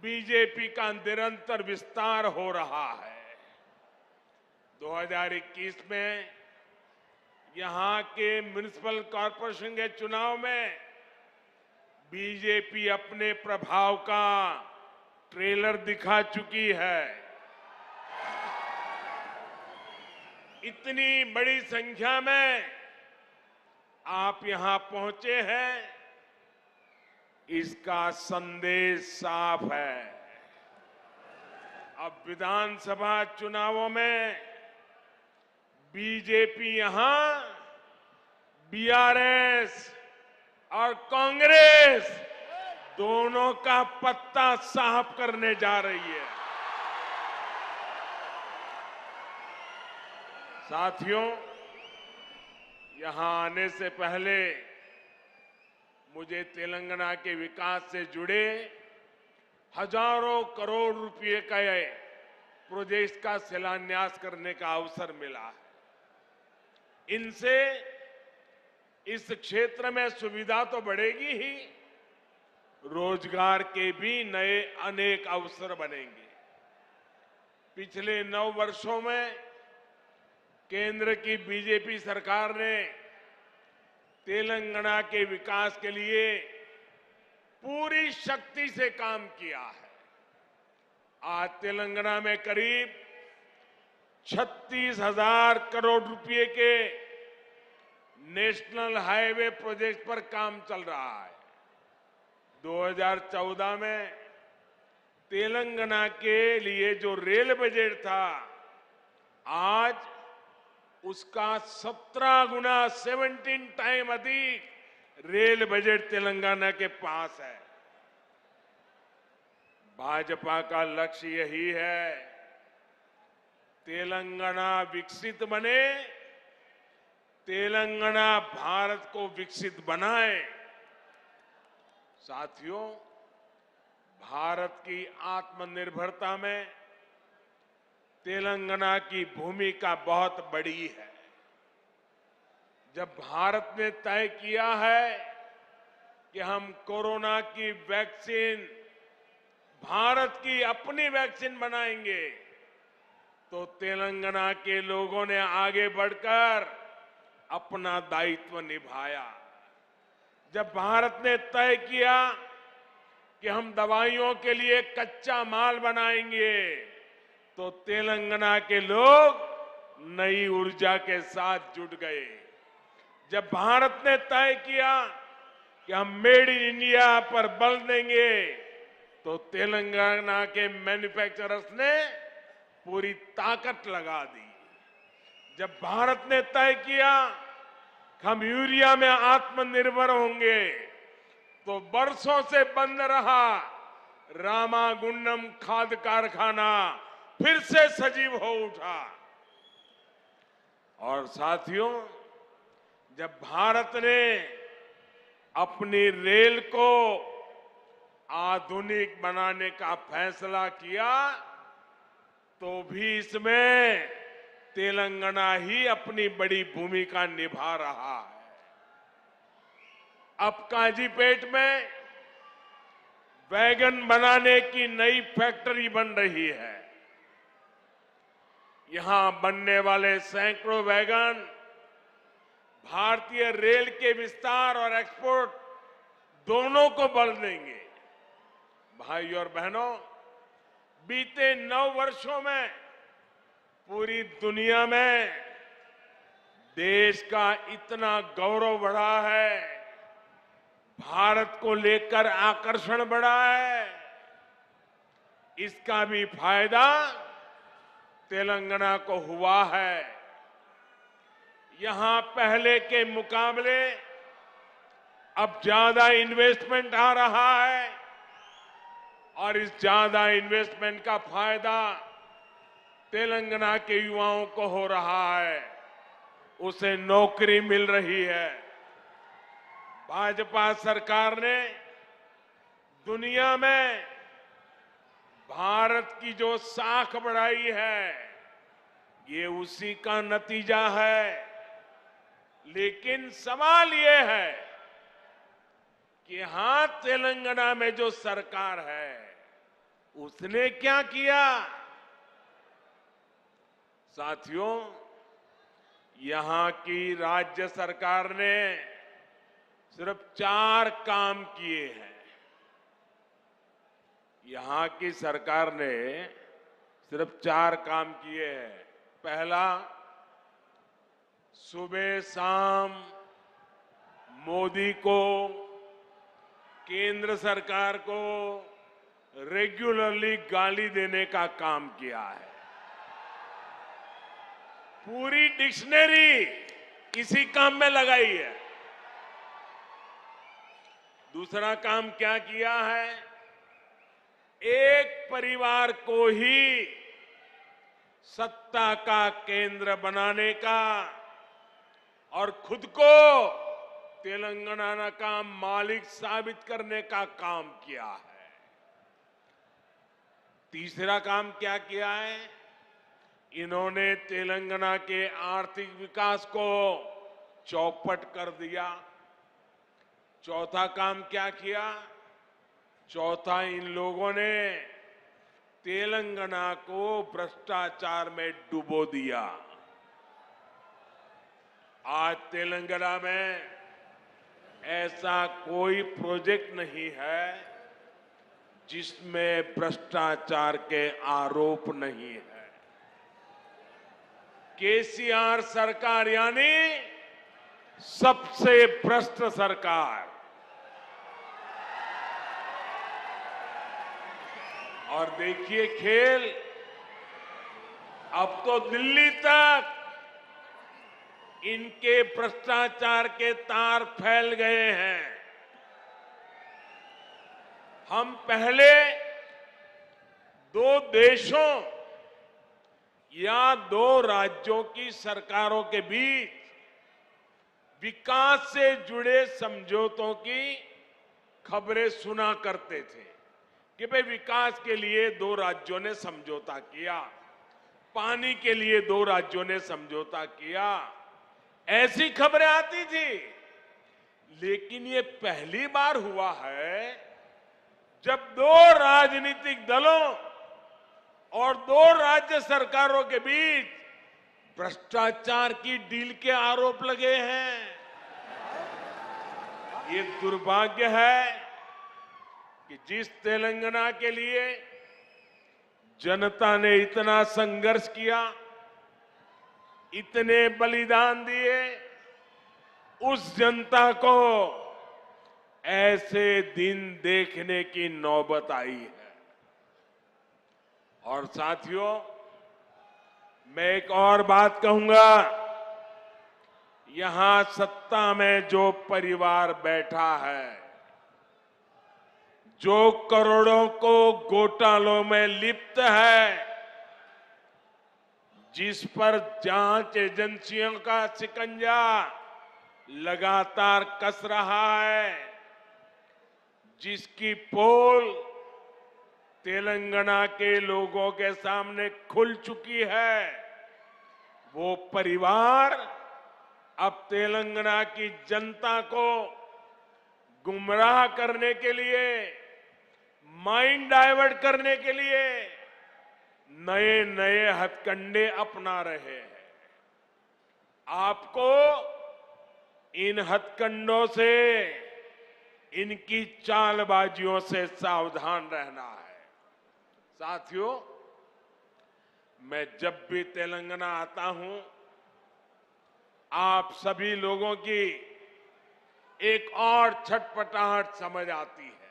BJP का निरंतर विस्तार हो रहा है। 2021 में यहां के म्युनिसिपल कॉरपोरेशन के चुनाव में बीजेपी अपने प्रभाव का ट्रेलर दिखा चुकी है। इतनी बड़ी संख्या में आप यहां पहुंचे हैं, इसका संदेश साफ है। अब विधानसभा चुनावों में बीजेपी यहां बीआरएस और कांग्रेस दोनों का पत्ता साफ करने जा रही है। साथियों, यहां आने से पहले मुझे तेलंगाना के विकास से जुड़े हजारों करोड़ रुपए का प्रोजेक्ट का शिलान्यास करने का अवसर मिला है। इनसे इस क्षेत्र में सुविधा तो बढ़ेगी ही, रोजगार के भी नए अनेक अवसर बनेंगे। पिछले 9 वर्षों में केंद्र की बीजेपी सरकार ने तेलंगाना के विकास के लिए पूरी शक्ति से काम किया है। आज तेलंगाना में करीब 36,000 करोड़ रुपए के नेशनल हाईवे प्रोजेक्ट पर काम चल रहा है। 2014 में तेलंगाना के लिए जो रेल बजट था, आज उसका 17 गुना 17 टाइम अधिक रेल बजट तेलंगाना के पास है। भाजपा का लक्ष्य यही है, तेलंगाना विकसित बने, तेलंगाना भारत को विकसित बनाए। साथियों, भारत की आत्मनिर्भरता में तेलंगाना की भूमिका बहुत बड़ी है। जब भारत ने तय किया है कि हम कोरोना की वैक्सीन, भारत की अपनी वैक्सीन बनाएंगे, तो तेलंगाना के लोगों ने आगे बढ़कर अपना दायित्व निभाया। जब भारत ने तय किया कि हम दवाइयों के लिए कच्चा माल बनाएंगे, तो तेलंगाना के लोग नई ऊर्जा के साथ जुट गए। जब भारत ने तय किया कि हम मेड इन इंडिया पर बल देंगे, तो तेलंगाना के मैन्युफैक्चरर्स ने पूरी ताकत लगा दी। जब भारत ने तय किया कि हम यूरिया में आत्मनिर्भर होंगे, तो बरसों से बंद रहा रामागुंडम खाद कारखाना फिर से सजीव हो उठा। और साथियों, जब भारत ने अपनी रेल को आधुनिक बनाने का फैसला किया, तो भी इसमें तेलंगाना ही अपनी बड़ी भूमिका निभा रहा है। अब काजीपेट में वैगन बनाने की नई फैक्ट्री बन रही है। यहां बनने वाले सैकड़ों वैगन भारतीय रेल के विस्तार और एक्सपोर्ट दोनों को बल देंगे। भाइयों और बहनों, बीते 9 वर्षों में पूरी दुनिया में देश का इतना गौरव बढ़ा है, भारत को लेकर आकर्षण बढ़ा है, इसका भी फायदा तेलंगाना को हुआ है। यहां पहले के मुकाबले अब ज्यादा इन्वेस्टमेंट आ रहा है, और इस ज्यादा इन्वेस्टमेंट का फायदा तेलंगाना के युवाओं को हो रहा है, उसे नौकरी मिल रही है। भाजपा सरकार ने दुनिया में भारत की जो साख बढ़ाई है, ये उसी का नतीजा है। लेकिन सवाल ये है कि यहां तेलंगाना में जो सरकार है, उसने क्या किया? साथियों, यहां की राज्य सरकार ने सिर्फ 4 काम किए हैं। यहां की सरकार ने सिर्फ 4 काम किए हैं। पहला, सुबह शाम मोदी को, केंद्र सरकार को रेगुलरली गाली देने का काम किया है। पूरी डिक्शनरी इसी काम में लगाई है। दूसरा काम क्या किया है? एक परिवार को ही सत्ता का केंद्र बनाने का और खुद को तेलंगाना का मालिक साबित करने का काम किया है। तीसरा काम क्या किया है? इन्होंने तेलंगाना के आर्थिक विकास को चौपट कर दिया। चौथा काम क्या किया? चौथा, इन लोगों ने तेलंगाना को भ्रष्टाचार में डुबो दिया। आज तेलंगाना में ऐसा कोई प्रोजेक्ट नहीं है जिसमें भ्रष्टाचार के आरोप नहीं है। केसीआर सरकार यानी सबसे भ्रष्ट सरकार। और देखिए खेल, अब तो दिल्ली तक इनके भ्रष्टाचार के तार फैल गए हैं। हम पहले 2 देशों या 2 राज्यों की सरकारों के बीच विकास से जुड़े समझौतों की खबरें सुना करते थे कि भाई विकास के लिए 2 राज्यों ने समझौता किया, पानी के लिए 2 राज्यों ने समझौता किया, ऐसी खबरें आती थी। लेकिन ये पहली बार हुआ है जब 2 राजनीतिक दलों और 2 राज्य सरकारों के बीच भ्रष्टाचार की डील के आरोप लगे हैं। ये दुर्भाग्य है कि जिस तेलंगाना के लिए जनता ने इतना संघर्ष किया, इतने बलिदान दिए, उस जनता को ऐसे दिन देखने की नौबत आई है। और साथियों, मैं एक और बात कहूंगा। यहां सत्ता में जो परिवार बैठा है, जो करोड़ों को घोटालों में लिप्त है, जिस पर जांच एजेंसियों का शिकंजा लगातार कस रहा है, जिसकी पोल तेलंगाना के लोगों के सामने खुल चुकी है, वो परिवार अब तेलंगाना की जनता को गुमराह करने के लिए, माइंड डाइवर्ट करने के लिए नए नए हथकंडे अपना रहे हैं। आपको इन हथकंडों से, इनकी चालबाजियों से सावधान रहना है। साथियों, मैं जब भी तेलंगाना आता हूं, आप सभी लोगों की एक और छटपटाहट समझ आती है।